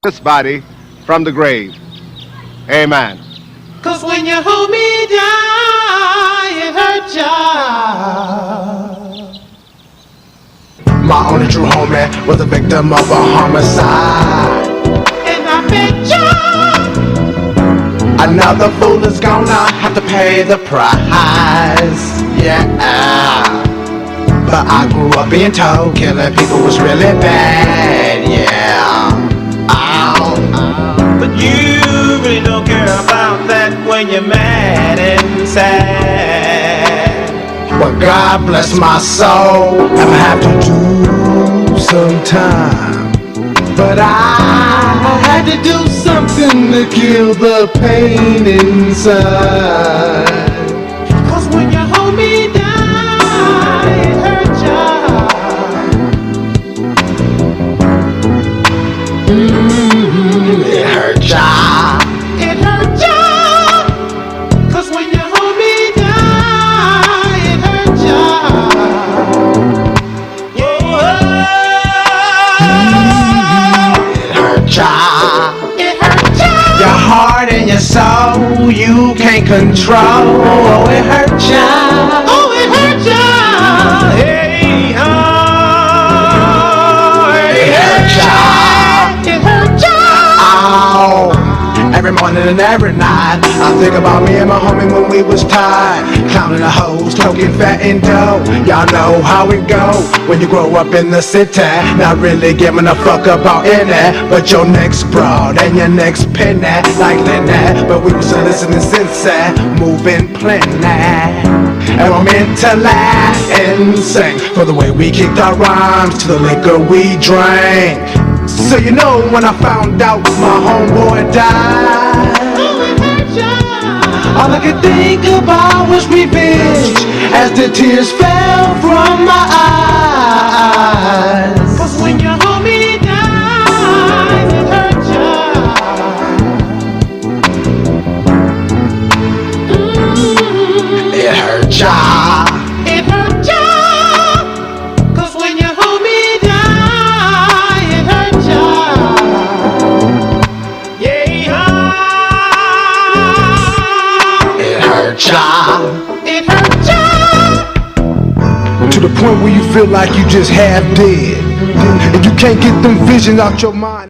this body from the grave. Amen. 'Cause when you hold me down, it hurt ya. My only true homie was a victim of a homicide. And I bet ya Another fool is gonna have to pay the price. Yeah. But I grew up being told killing people was really bad. Yeah. but you really don't care about that when you're mad and sad. Well, God bless my soul, I'ma have to do some time. But I had to do something to kill the pain inside. 'Cause when you hold me down, it hurt ya. It hurt ya. It hurt ya. 'Cause when you hold me down, it hurt ya. It hurt ya. It hurt ya. Your heart and your soul you can't control. Oh, it hurt ya. Oh, it hurt ya. Hey, oh, It hurt ya. It hurt ya. Oh, every morning and every night I think about me and my homie when we was tied, counting the hoes, toking fat and dough. Y'all know how it go when you grow up in the city, not really giving a fuck about any but your next broad and your next penny, like that. But we was listening since moving plenty, and we're meant to laugh and sing for the way we kicked our rhymes to the liquor we drank. So you know when I found out my homeboy died, Oh, it hurt ya. all I could think about was revenge as the tears fell from my eyes. 'Cause when you hold me down, it hurt ya. It hurt ya. It hurt ya. 'Cause when you hold me down, it hurt ya. Yeah. It hurt ya. It hurt ya. To the point where you feel like you just half dead, and you can't get them visions out your mind.